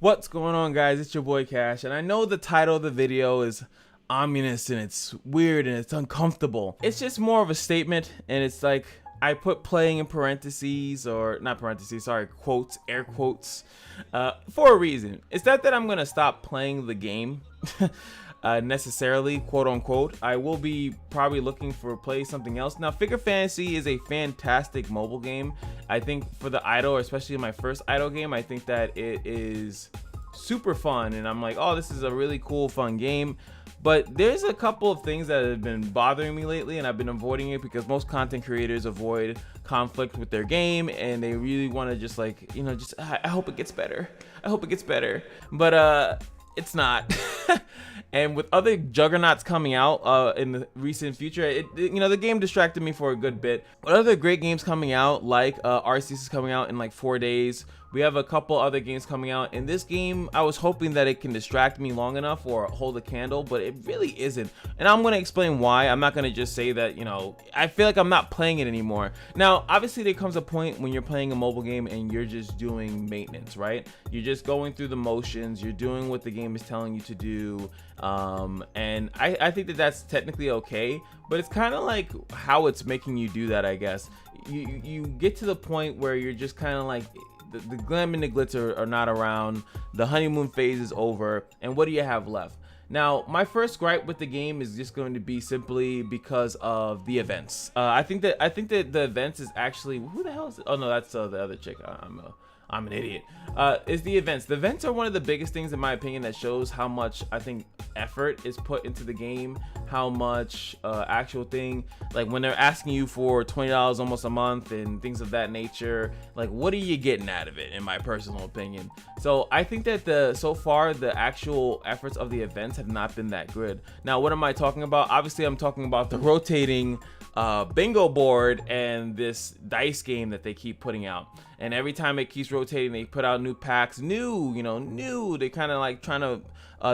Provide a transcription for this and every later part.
What's going on, guys? It's your boy Cash, and I know the title of the video is ominous and it's weird and it's uncomfortable. It's just more of a statement, and it's like I put playing in parentheses, or not parentheses, sorry, quotes, air quotes, for a reason. It's not that I'm gonna stop playing the game necessarily, quote unquote. I will be probably looking for play something else. Now, Figure Fantasy is a fantastic mobile game. I think for the idle, especially my first idle game, I think that it is super fun, and I'm like, oh, this is a really cool, fun game. But there's a couple of things that have been bothering me lately, and I've been avoiding it because most content creators avoid conflict with their game, and they really want to just like, you know, just I hope it gets better. I hope it gets better. But it's not. And with other juggernauts coming out in the recent future, you know, the game distracted me for a good bit. But other great games coming out, like Arceus is coming out in like 4 days. We have a couple other games coming out. In this game, I was hoping that it can distract me long enough or hold a candle, but it really isn't. And I'm going to explain why. I'm not going to just say that, you know, I feel like I'm not playing it anymore. Now, obviously, there comes a point when you're playing a mobile game and you're just doing maintenance, right? You're just going through the motions. You're doing what the game is telling you to do. And I think that that's technically okay, but it's kind of like how it's making you do that, I guess. You get to the point where you're just kind of like, the glam and the glitz are not around, the honeymoon phase is over, and what do you have left? Now, my first gripe with the game is just going to be simply because of the events. I think that the events is actually, who the hell is it? Oh no, that's the other chick. I'm an idiot. Is the events. The events are one of the biggest things, in my opinion, that shows how much I think effort is put into the game, how much actual thing, like when they're asking you for $20 almost a month and things of that nature, like what are you getting out of it, in my personal opinion? So I think that so far the actual efforts of the events have not been that good. Now, what am I talking about? Obviously, I'm talking about the rotating bingo board and this dice game that they keep putting out. And every time it keeps rotating, they put out new packs, new. They kind of like trying to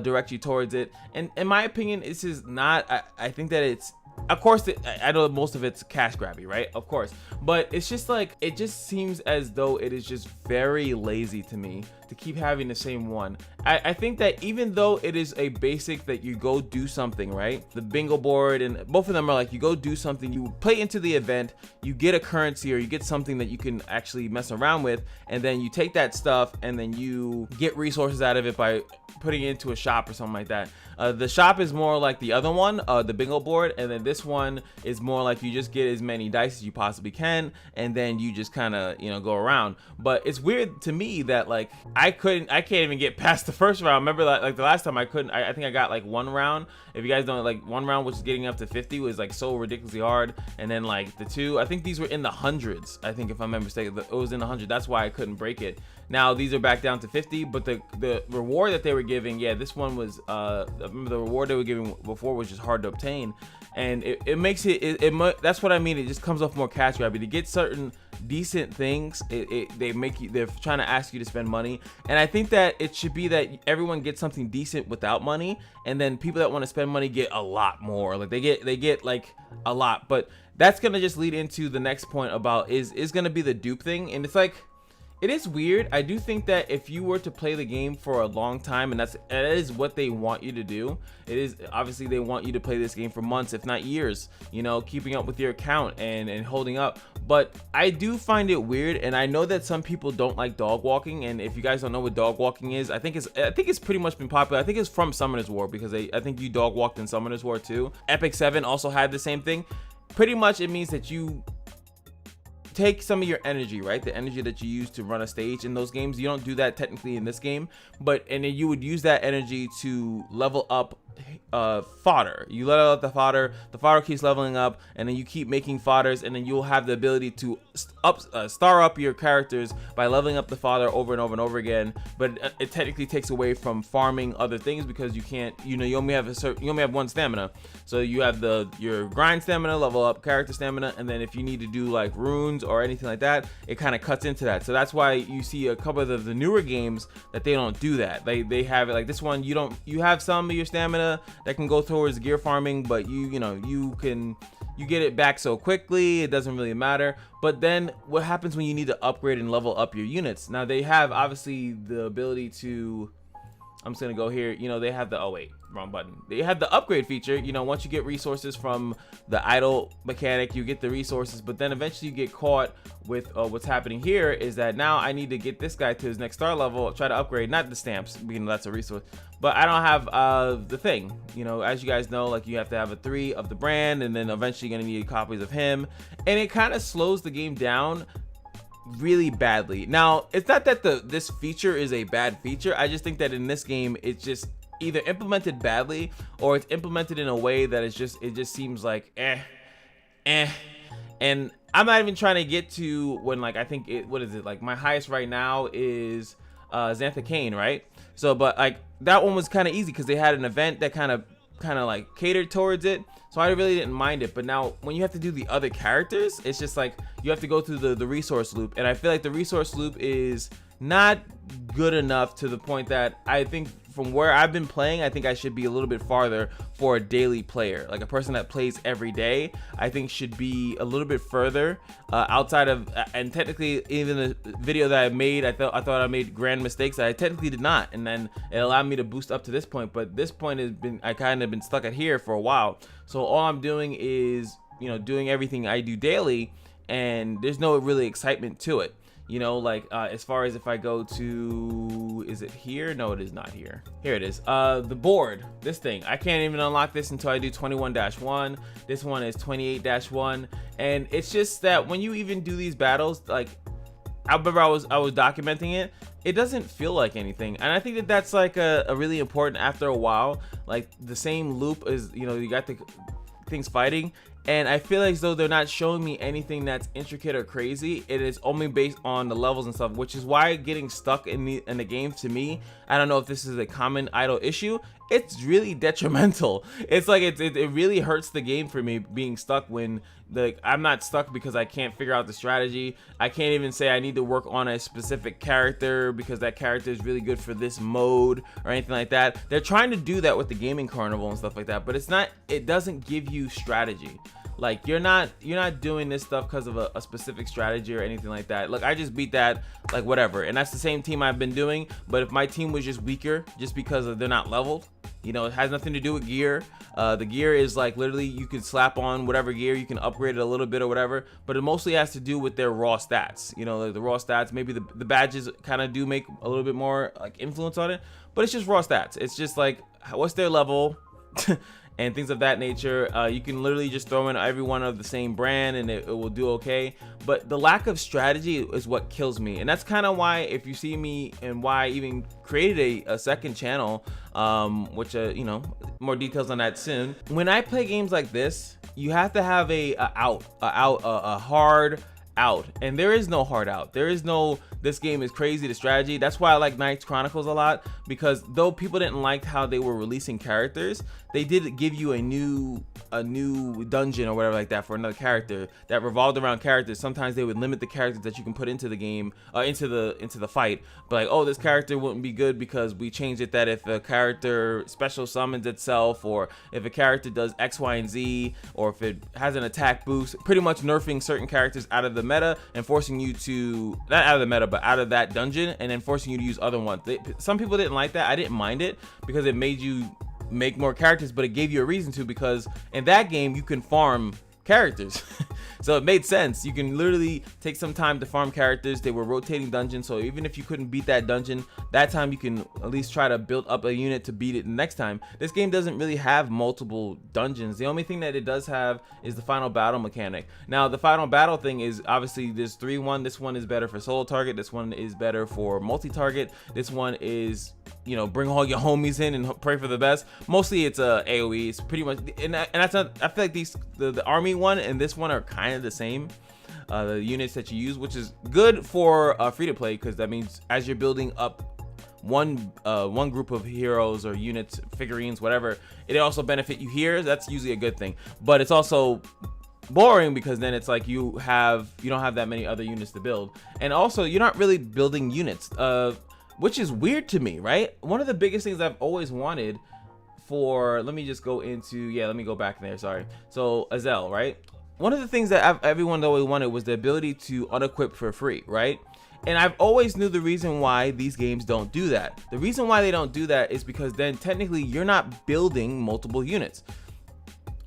direct you towards it. And in my opinion, this is not. I think that it's. Of course, I know most of it's cash grabby, right? Of course, but it's just like, it just seems as though it is just very lazy to me to keep having the same one. I think that even though it is a basic that you go do something, right? The bingo board and both of them are like, you go do something, you play into the event, you get a currency or you get something that you can actually mess around with, and then you take that stuff and then you get resources out of it by putting it into a shop or something like that. The shop is more like the other one, the bingo board, and then this one is more like you just get as many dice as you possibly can, and then you just kind of, you know, go around. But it's weird to me that like I can't even get past the first round. Remember that, like the last time I couldn't. I think I got like one round. If you guys don't, like one round, which is getting up to 50, was like so ridiculously hard. And then like the two, I think these were in the hundreds. I think if I'm not mistaken, it was in the 100. That's why I couldn't break it. Now these are back down to 50, but the reward that they were giving, yeah, this one was I remember the reward they were giving before was just hard to obtain, and it makes it that's what I mean. It just comes off more cash grabby. To get certain decent things, they're trying to ask you to spend money, and I think that it should be that everyone gets something decent without money, and then people that want to spend money get a lot more. Like they get like a lot, but that's gonna just lead into the next point about is gonna be the dupe thing, and it's like, it is weird. I do think that if you were to play the game for a long time, and that is what they want you to do, it is obviously they want you to play this game for months, if not years, you know, keeping up with your account and holding up. But I do find it weird, and I know that some people don't like dog walking, and if you guys don't know what dog walking is, I think it's pretty much been popular. I think it's from Summoner's War, because I think you dog walked in Summoner's War too. Epic 7 also had the same thing. Pretty much it means that you take some of your energy, right? The energy that you use to run a stage in those games. You don't do that technically in this game, and then you would use that energy to level up fodder. You level up the fodder keeps leveling up, and then you keep making fodders, and then you'll have the ability to star up your characters by leveling up the fodder over and over and over again. But it technically takes away from farming other things, because you can't, you know, you only have one stamina. So you have your grind stamina, level up character stamina, and then if you need to do like runes or anything like that, it kind of cuts into that. So that's why you see a couple of the newer games that they don't do that. They have it like this one, you have some of your stamina that can go towards gear farming, but you can you get it back so quickly, it doesn't really matter. But then what happens when you need to upgrade and level up your units? Now they have obviously the ability to, I'm just gonna go here, you know, they have the, oh wait, wrong button. They have the upgrade feature, you know, once you get resources from the idle mechanic, you get the resources, but then eventually you get caught with what's happening here is that now I need to get this guy to his next star level, try to upgrade, not the stamps, you know, that's a resource, but I don't have the thing, you know, as you guys know, like you have to have a 3 of the brand, and then eventually you're gonna need copies of him, and it kind of slows the game down really badly. Now it's not that this feature is a bad feature, I just think that in this game it's just either implemented badly or it's implemented in a way that it just seems like and I'm not even trying to get to when, like, I think what is it, like my highest right now is Xantha Kane, right? So but like that one was kind of easy because they had an event that kind of like catered towards it, so I really didn't mind it. But now when you have to do the other characters, it's just like you have to go through the resource loop, and I feel like the resource loop is not good enough to the point that I think from where I've been playing, I think I should be a little bit farther for a daily player, like a person that plays every day. I think should be a little bit further outside of, and technically even the video that I made, I thought I made grand mistakes that I technically did not, and then it allowed me to boost up to this point. But this point has been, I kind of been stuck at here for a while. So all I'm doing is, you know, doing everything I do daily, and there's no really excitement to it. You know, like as far as if I go to, is it here? No, it is not here. Here it is. The board, this thing, I can't even unlock this until I do 21-1. This one is 28-1, and it's just that when you even do these battles, like I remember I was documenting it, it doesn't feel like anything, and I think that that's like a really important after a while. Like the same loop is, you know, you got the things fighting, and I feel as though they're not showing me anything that's intricate or crazy. It is only based on the levels and stuff, which is why getting stuck in the game, to me, I don't know if this is a common idle issue, it's really detrimental. It's like it really hurts the game for me being stuck when I'm not stuck because I can't figure out the strategy. I can't even say I need to work on a specific character because that character is really good for this mode or anything like that. They're trying to do that with the gaming carnival and stuff like that, but it doesn't give you strategy. Like you're not doing this stuff because of a specific strategy or anything like that. Look, I just beat that, like whatever, and that's the same team I've been doing. But if my team was just weaker just because they're not leveled, you know, it has nothing to do with gear. The gear is like literally you can slap on whatever gear, you can upgrade it a little bit or whatever, but it mostly has to do with their raw stats. You know, the raw stats, maybe the badges kind of do make a little bit more like influence on it, but it's just raw stats. It's just like what's their level and things of that nature. You can literally just throw in every one of the same brand and it will do okay. But the lack of strategy is what kills me, and that's kind of why, if you see me and why I even created a second channel, which you know, more details on that soon. When I play games like this, you have to have a hard out, and there is no hard out. There is no this game is crazy, the strategy. That's why I like Knights Chronicles a lot, because though people didn't like how they were releasing characters, they did give you a new dungeon or whatever like that for another character that revolved around characters. Sometimes they would limit the characters that you can put into the game, into the fight, but like, oh, this character wouldn't be good because we changed it that if a character special summons itself, or if a character does X, Y, and Z, or if it has an attack boost, pretty much nerfing certain characters out of the meta and forcing you to, not out of the meta, but out of that dungeon, and then forcing you to use other ones. Some people didn't like that. I didn't mind it because it made you make more characters, but it gave you a reason to, because in that game you can farm characters. So it made sense. You can literally take some time to farm characters. They were rotating dungeons, so even if you couldn't beat that dungeon that time, you can at least try to build up a unit to beat it the next time. This game doesn't really have multiple dungeons. The only thing that it does have is the final battle mechanic. Now the final battle thing is obviously there's 3-1. This one is better for solo target, this one is better for multi-target, this one is, you know, bring all your homies in and pray for the best. Mostly it's a AoE. It's pretty much, and that's not, I feel like the army one and this one are kind of the same, the units that you use, which is good for free to play, because that means as you're building up one group of heroes or units, figurines, whatever, it also benefit you here. That's usually a good thing, but it's also boring because then it's like you don't have that many other units to build, and also you're not really building units, which is weird to me, right? One of the biggest things I've always wanted for, let me just go into, yeah, let me go back there, sorry. So Azel, right? one of the things that everyone always wanted was the ability to unequip for free, right? And I've always knew the reason why these games don't do that. The reason why they don't do that is because then technically you're not building multiple units.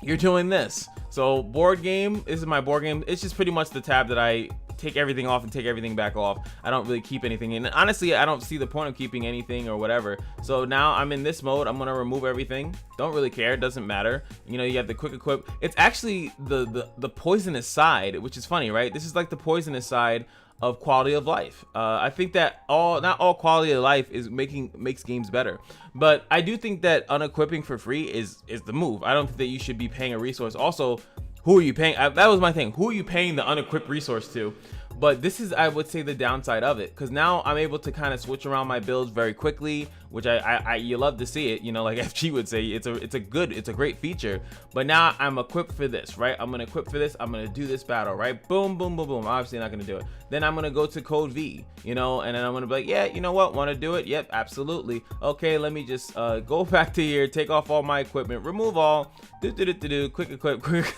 You're doing this. So board game, this is my board game. It's just pretty much the tab that I take everything off and take everything back off. I don't really keep anything in. Honestly, I don't see the point of keeping anything or whatever. So now I'm in this mode. I'm gonna remove everything. Don't really care. It doesn't matter. You know, you have the quick equip. It's actually the poisonous side, which is funny, right? This is like the poisonous side of quality of life. I think that not all quality of life is makes games better, but I do think that unequipping for free is the move. I don't think that you should be paying a resource. Also, who are you paying? That was my thing. Who are you paying the unequipped resource to? But this is, I would say, the downside of it, because now I'm able to kind of switch around my builds very quickly, which you love to see it. You know, like FG would say, it's a great feature. But now I'm equipped for this, right? I'm gonna equip for this. I'm gonna do this battle, right? Boom, boom, boom, boom. Obviously not gonna do it. Then I'm gonna go to code V, you know, and then I'm gonna be like, yeah, you know what? Want to do it? Yep, absolutely. Okay, let me just go back to here, take off all my equipment, remove all, quick equip, quick.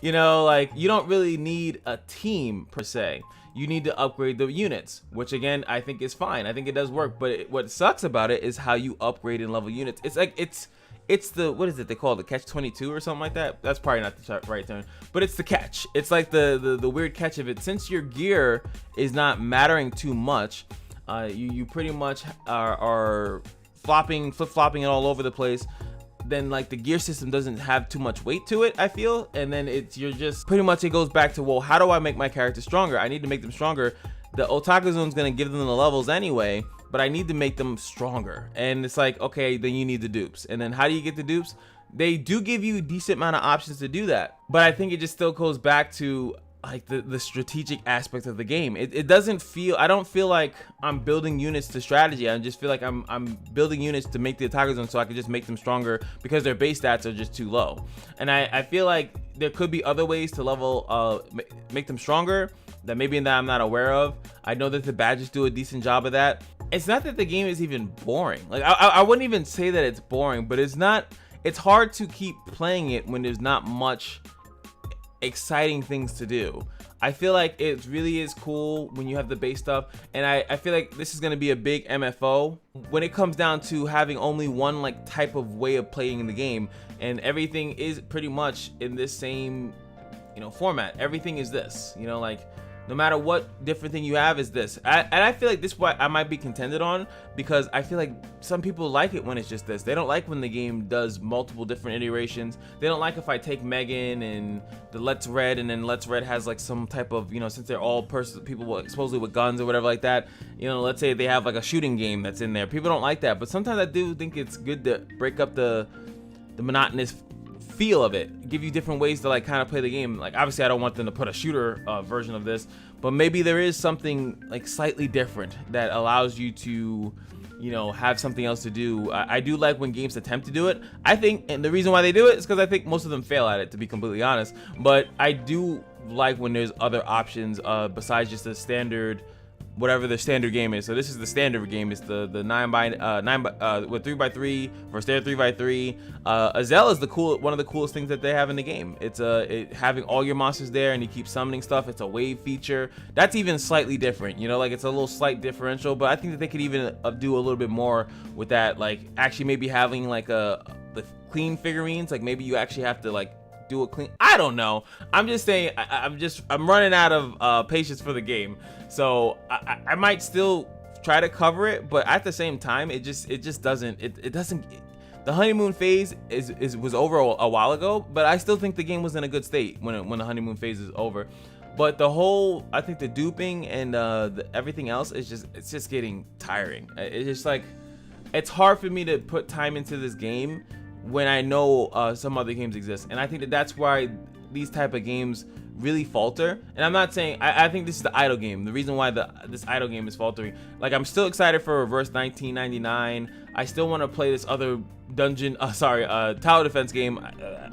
You know, like, you don't really need a team per se. You need to upgrade the units, which again, I think is fine. I think it does work, but what sucks about it is how you upgrade and level units. It's like, it's the, what is it they call it, the catch 22 or something like that? That's probably not the right term, but it's the catch. It's like the weird catch of it. Since your gear is not mattering too much, you pretty much are flip-flopping it all over the place. Then like the gear system doesn't have too much weight to it, I feel, and then you're just pretty much, it goes back to, well, how do I make my character stronger? I need to make them stronger. The Otaku Zone's gonna give them the levels anyway, but I need to make them stronger. And it's like, okay, then you need the dupes. And then how do you get the dupes? They do give you a decent amount of options to do that, but I think it just still goes back to like the strategic aspect of the game. It doesn't feel, I don't feel like I'm building units to strategy. I just feel like I'm building units to make the Otaku Zone so I can just make them stronger because their base stats are just too low. And I feel like there could be other ways to level, make them stronger that maybe that I'm not aware of. I know that the badges do a decent job of that. It's not that the game is even boring. Like I wouldn't even say that it's boring, but it's hard to keep playing it when there's not much exciting things to do. I feel like it really is cool when you have the base stuff, and I feel like this is going to be a big MFO when it comes down to having only one like type of way of playing the game, and everything is pretty much in this same, you know, format. Everything is this, you know, like no matter what different thing you have is this. And I feel like this is what I might be contended on, because I feel like some people like it when it's just this. They don't like when the game does multiple different iterations. They don't like if I take Megan and the Let's Red, and then Let's Red has like some type of, you know, since they're all people supposedly with guns or whatever like that, you know, let's say they have like a shooting game that's in there. People don't like that, but sometimes I do think it's good to break up the monotonous feel of it, give you different ways to like kind of play the game. Like obviously I don't want them to put a shooter version of this, but maybe there is something like slightly different that allows you to, you know, have something else to do. I do like when games attempt to do it. I think, and the reason why they do it is because I think most of them fail at it, to be completely honest, but I do like when there's other options besides just the standard, whatever the standard game is. So this is the standard game. It's the 9x9 with 3x3 versus their 3x3. Azel is one of the coolest things that they have in the game. It's having all your monsters there and you keep summoning stuff. It's a wave feature. That's even slightly different, you know, like it's a little slight differential, but I think that they could even do a little bit more with that, like actually maybe having like the clean figurines, like maybe you actually have to like do a clean, I don't know. I'm just saying, I'm running out of patience for the game, so I might still try to cover it, but at the same time, it doesn't. The honeymoon phase was over a while ago, but I still think the game was in a good state when the honeymoon phase is over. But the whole, I think the duping and everything else is it's just getting tiring. It's just like, it's hard for me to put time into this game when I know some other games exist, and I think that's why these type of games really falter. And I'm not saying, I think this is the idle game. The reason why this idle game is faltering, like I'm still excited for Reverse 1999. I still want to play this other tower defense game.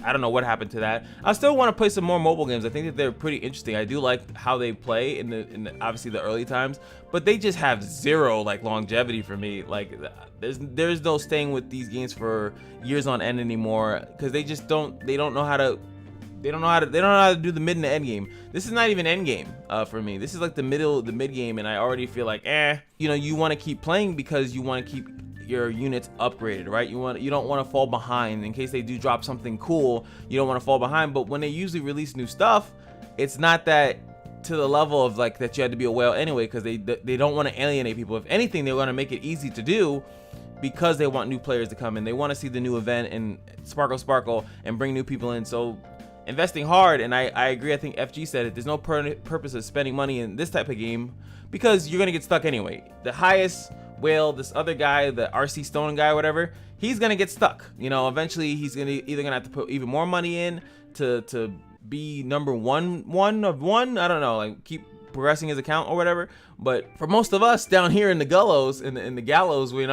I don't know what happened to that. I still want to play some more mobile games. I think that they're pretty interesting. I do like how they play in the obviously the early times, but they just have zero like longevity for me. Like there's no staying with these games for years on end anymore, because they don't know how to they don't know how to do the mid and the end game. This is not even end game for me. This is like the mid game, and I already feel like you want to keep playing because you want to keep your units upgraded, right? You don't want to fall behind in case they do drop something cool. You don't want to fall behind. But when they usually release new stuff, it's not that to the level of like that you had to be a whale anyway, because they don't want to alienate people. If anything, they're going to make it easy to do because they want new players to come in. They want to see the new event and sparkle and bring new people in. So investing hard, and I agree. I think FG said it. There's no purpose of spending money in this type of game because you're going to get stuck anyway. The highest whale, this other guy, the RC Stone guy, whatever, he's gonna get stuck. Eventually he's either gonna have to put even more money in to be number one of one. I don't know, like keep progressing his account or whatever. But for most of us down here in the gallows, in the gallows, we're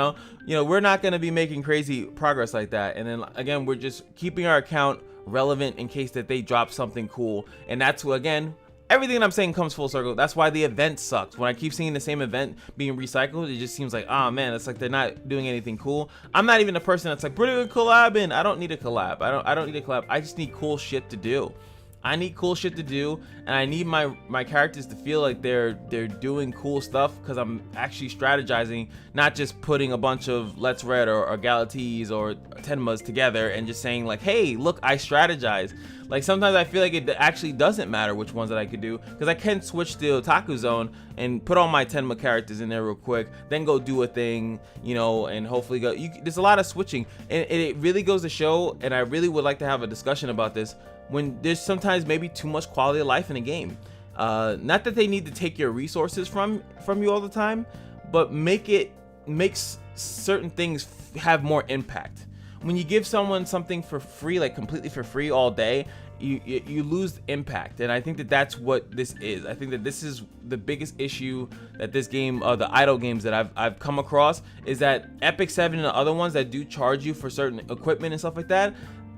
not gonna be making crazy progress like that. And then again, we're just keeping our account relevant in case that they drop something cool. And that's what, again, everything I'm saying comes full circle. That's why the event sucks. When I keep seeing the same event being recycled, it just seems like, oh man, it's like they're not doing anything cool. I'm not even a person that's like, put a collab in. I don't need a collab. I don't need a collab. I just need cool shit to do. I need cool shit to do, and I need my characters to feel like they're doing cool stuff because I'm actually strategizing, not just putting a bunch of Let's Red or Galatees or Tenmas together and just saying like, hey, look, I strategize. Like sometimes I feel like it actually doesn't matter which ones that I could do, because I can switch to Otaku Zone and put all my Tenma characters in there real quick, then go do a thing, and hopefully go. There's a lot of switching, and it really goes to show, and I really would like to have a discussion about this, when there's sometimes maybe too much quality of life in a game. Not that they need to take your resources from you all the time, but makes certain things have more impact. When you give someone something for free, like completely for free all day, you lose impact. And I think that that's what this is. I think that this is the biggest issue that this game, the idle games that I've come across, is that Epic 7 and the other ones that do charge you for certain equipment and stuff like that,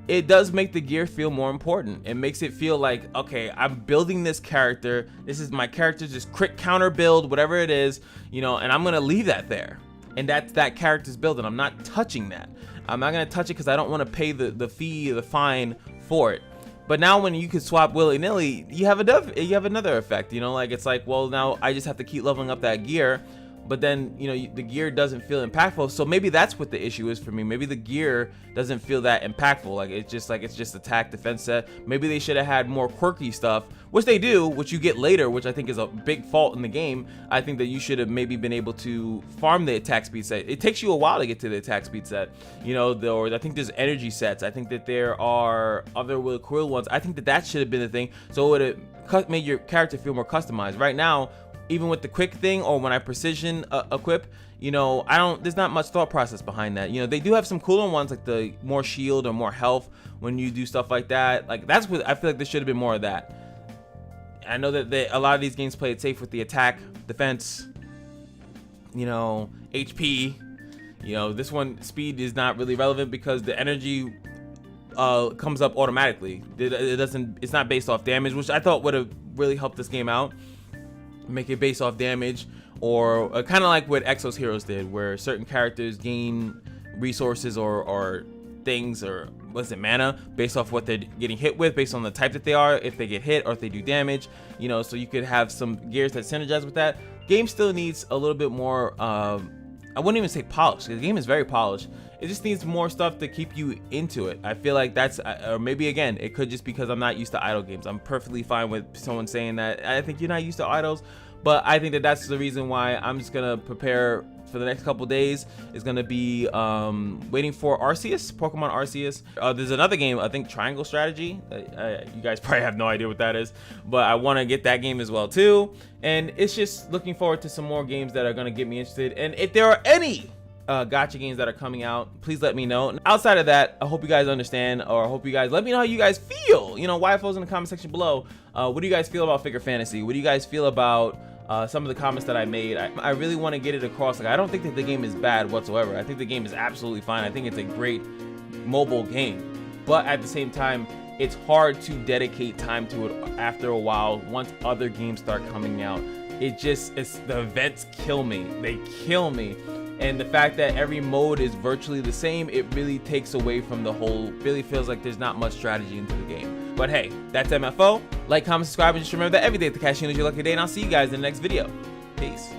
it does make the gear feel more important. It makes it feel like, okay, I'm building this character. This is my character, just crit counter build, whatever it is, and I'm gonna leave that there. And that's that character's build, and I'm not touching that. I'm not gonna touch it because I don't want to pay the fine for it. But now when you can swap willy-nilly, you have another effect. Like it's like, well, now I just have to keep leveling up that gear. But then, the gear doesn't feel impactful. So maybe that's what the issue is for me. Maybe the gear doesn't feel that impactful. Like it's just attack, defense set. Maybe they should have had more quirky stuff, which they do, which you get later, which I think is a big fault in the game. I think that you should have maybe been able to farm the attack speed set. It takes you a while to get to the attack speed set. Or I think there's energy sets. I think that there are other Will Quill ones. I think that should have been the thing. So it would have made your character feel more customized. Right now, even with the quick thing or when I precision equip, there's not much thought process behind that. They do have some cooler ones, like the more shield or more health when you do stuff like that. Like that's what I feel like there should have been more of that. I know that a lot of these games play it safe with the attack, defense, HP. This one, speed is not really relevant because the energy comes up automatically. It's not based off damage, which I thought would have really helped this game out. Make it based off damage, or kind of like what Exo's Heroes did, where certain characters gain resources or things, or what's it, mana, based off what they're getting hit with, based on the type that they are, if they get hit or if they do damage, so you could have some gears that synergize with that. Game still needs a little bit more, I wouldn't even say polished, because the game is very polished. It just needs more stuff to keep you into it. I feel like that's, or maybe again, it could just because I'm not used to idle games. I'm perfectly fine with someone saying that. I think you're not used to idles, but I think that that's the reason why I'm just gonna prepare for the next couple days. Is gonna be waiting for Arceus, Pokemon Arceus. There's another game, I think Triangle Strategy. You guys probably have no idea what that is, but I want to get that game as well too. And it's just looking forward to some more games that are gonna get me interested. And if there are any gacha games that are coming out, please let me know. Outside of that, I hope you guys understand, or I hope you guys let me know how you guys feel. YFOs in the comment section below. What do you guys feel about Figure Fantasy? What do you guys feel about some of the comments that I made? I really want to get it across. Like, I don't think that the game is bad whatsoever. I think the game is absolutely fine. I think it's a great mobile game, but at the same time, it's hard to dedicate time to it after a while once other games start coming out. The events kill me. They kill me. And the fact that every mode is virtually the same, it really takes away from the whole, really feels like there's not much strategy into the game. But hey, that's MFO. Like, comment, subscribe, and just remember that every day at the Kashino is your lucky day, and I'll see you guys in the next video. Peace.